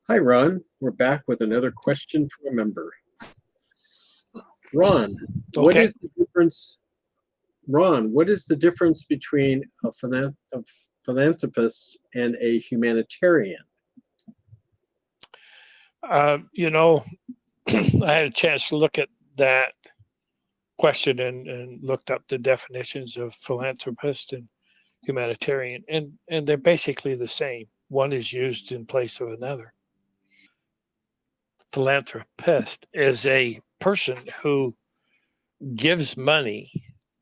Hi, Ron. We're back with another question from a member. Ron, what Okay. is the difference? Ron, what is the difference between a philanthropist and a humanitarian? You know, I had a chance to look at that question and looked up the definitions of philanthropist and humanitarian, and they're basically the same. One is used in place of another. Philanthropist is a person who gives money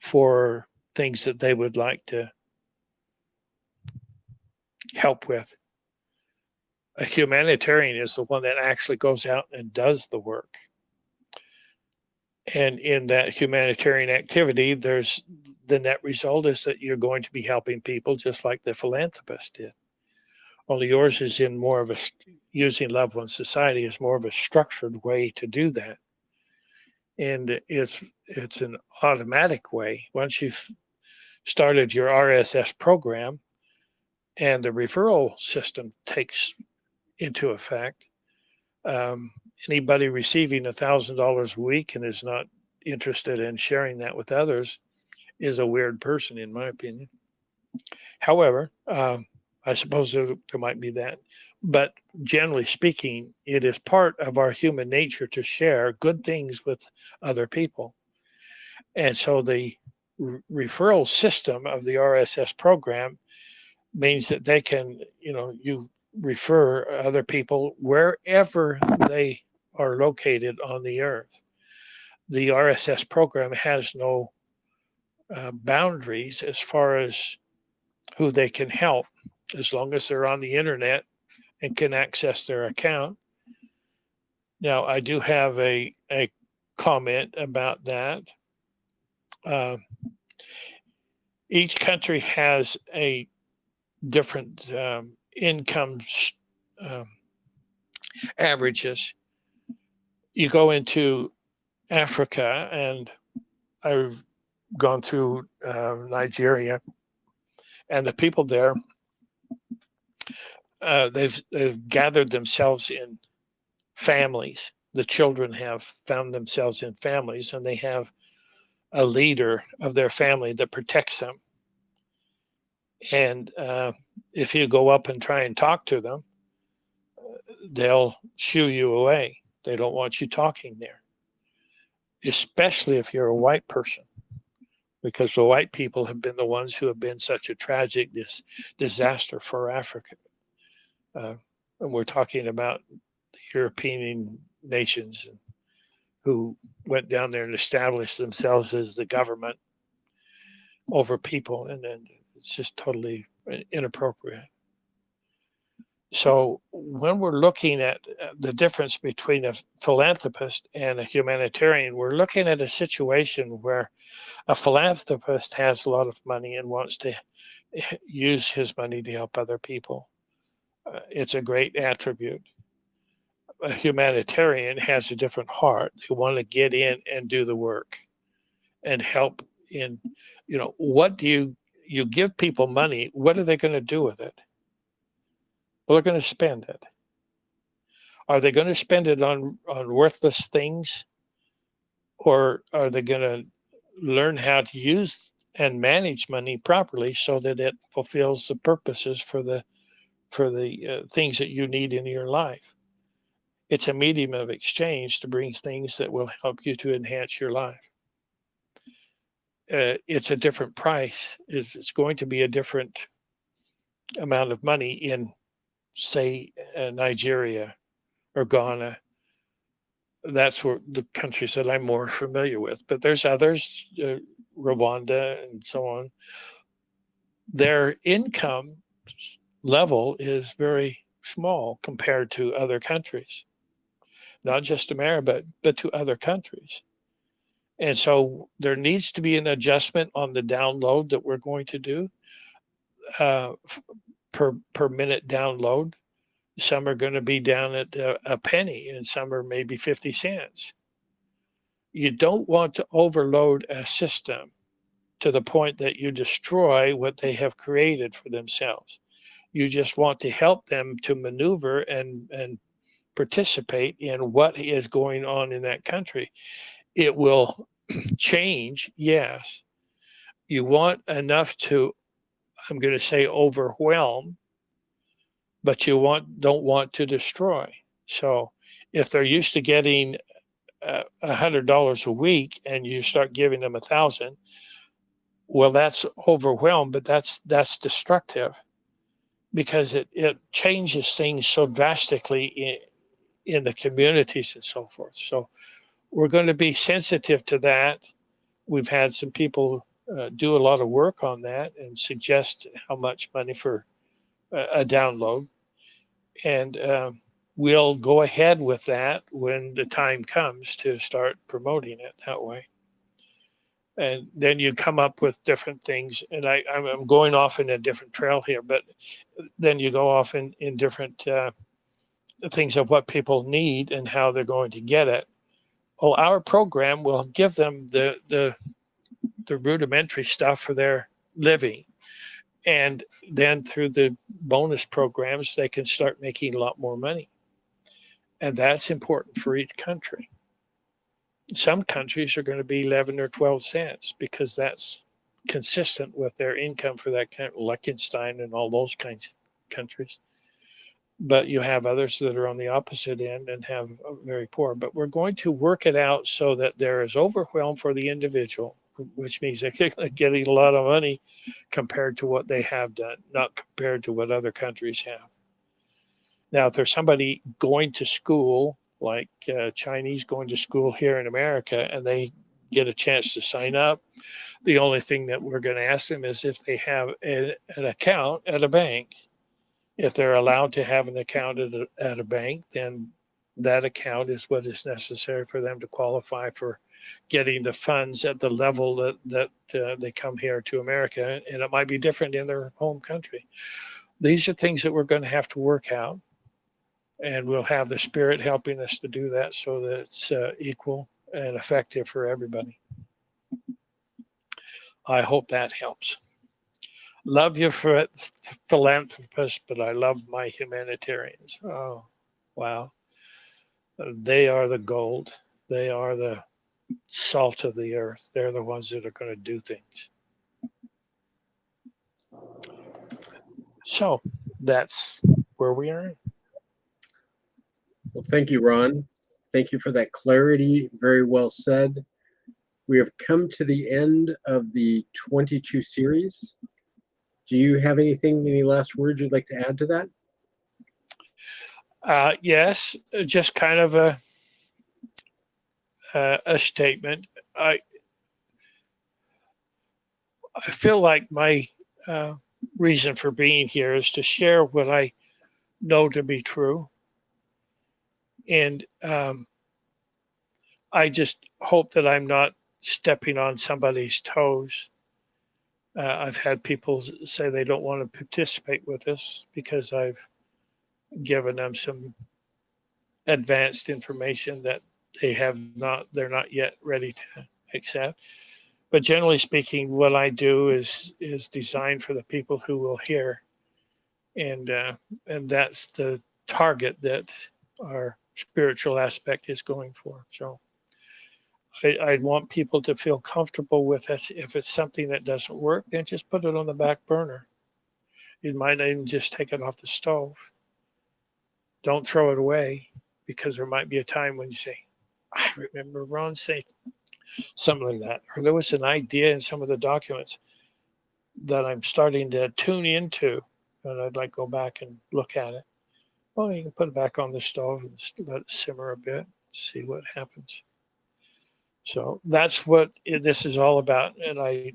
for things that they would like to help with. A humanitarian is the one that actually goes out and does the work. And in that humanitarian activity, there's the net result is that you're going to be helping people just like the philanthropist did. Only yours is in more of a using Love One Society is more of a structured way to do that, and it's an automatic way. Once you've started your RSS program and the referral system takes into effect, um, anybody receiving $1,000 a week and is not interested in sharing that with others is a weird person, in my opinion. However, I suppose there might be that. But generally speaking, it is part of our human nature to share good things with other people. And so the referral system of the RSS program means that they can, you refer other people wherever they are located on the earth. The RSS program has no boundaries as far as who they can help, as long as they're on the internet and can access their account. Now, I do have a comment about that. Uh, each country has a different income um, averages. You go into Africa, and I've gone through Nigeria, and the people there, they've gathered themselves in families. The children have found themselves in families, and they have a leader of their family that protects them. And if you go up and try and talk to them, they'll shoo you away. They don't want you talking there, especially if you're a white person, because the white people have been the ones who have been such a tragic disaster for Africa. Uh, and we're talking about the European nations who went down there and established themselves as the government over people, and then it's just totally inappropriate. So when we're looking at the difference between a philanthropist and a humanitarian, we're looking at a situation where a philanthropist has a lot of money and wants to use his money to help other people. It's a great attribute. A humanitarian has a different heart. They want to get in and do the work and help in, what do you give people money? What are they going to do with it? Well, they're going to spend it. Are they going to spend it on worthless things, or are they going to learn how to use and manage money properly so that it fulfills the purposes for the things that you need in your life? It's a medium of exchange to bring things that will help you to enhance your life. It's a different price. It's going to be a different amount of money in, say, Nigeria or Ghana. That's where the countries that I'm more familiar with. But there's others, Rwanda and so on. Their income level is very small compared to other countries, not just America, but to other countries. And so there needs to be an adjustment on the download that we're going to do uh, per minute download. Some are going to be down at a penny, and some are maybe 50 cents. You don't want to overload a system to the point that you destroy what they have created for themselves. You just want to help them to maneuver and participate in what is going on in that country. It will change, yes. You want enough to, I'm going to say, overwhelm, but you don't want to destroy. So if they're used to getting $100 a week and you start giving them 1,000, well, that's overwhelmed, but that's destructive, because it changes things so drastically in the communities and so forth. So we're going to be sensitive to that. We've had some people do a lot of work on that and suggest how much money for a download. And we'll go ahead with that when the time comes to start promoting it that way. And then you come up with different things. And I'm going off in a different trail here, but then you go off in different things of what people need and how they're going to get it. Oh, our program will give them the rudimentary stuff for their living. And then through the bonus programs, they can start making a lot more money. And that's important for each country. Some countries are going to be 11 or 12 cents because that's consistent with their income for that kind of Liechtenstein and all those kinds of countries. But you have others that are on the opposite end and have very poor. But we're going to work it out so that there is overwhelm for the individual, which means they're getting a lot of money compared to what they have done, not compared to what other countries have. Now, if there's somebody going to school, like Chinese going to school here in America, and they get a chance to sign up, the only thing that we're going to ask them is if they have an account at a bank. If they're allowed to have an account at a bank, then that account is what is necessary for them to qualify for getting the funds at the level that they come here to America. And it might be different in their home country. These are things that we're going to have to work out. And we'll have the Spirit helping us to do that so that it's equal and effective for everybody. I hope that helps. Love you for philanthropists, but I love my humanitarians. Oh, wow. They are the gold. They are the salt of the earth. They're the ones that are going to do things. So that's where we are. Well, thank you, Ron. Thank you for that clarity. Very well said. We have come to the end of the 22 series. Do you have any last words you'd like to add to that? Yes, just kind of a statement. I feel like my reason for being here is to share what I know to be true. And I just hope that I'm not stepping on somebody's toes. I've had people say they don't want to participate with us because I've given them some advanced information that they're not yet ready to accept. But generally speaking, what I do is designed for the people who will hear, and that's the target that our spiritual aspect is going for. So I want people to feel comfortable with us. If it's something that doesn't work, then just put it on the back burner. You might even just take it off the stove. Don't throw it away, because there might be a time when you say, I remember Ron saying something like that. Or there was an idea in some of the documents that I'm starting to tune into, and I'd like to go back and look at it. Well, you can put it back on the stove and let it simmer a bit, see what happens. So that's what this is all about. And I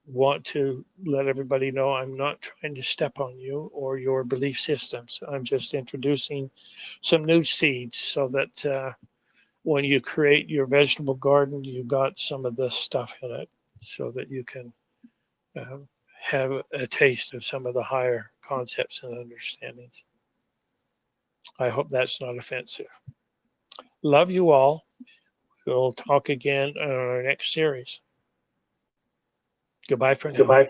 want to let everybody know I'm not trying to step on you or your belief systems. I'm just introducing some new seeds so that when you create your vegetable garden, you got some of this stuff in it so that you can have a taste of some of the higher concepts and understandings. I hope that's not offensive. Love you all. We'll talk again on our next series. Goodbye for now. Goodbye.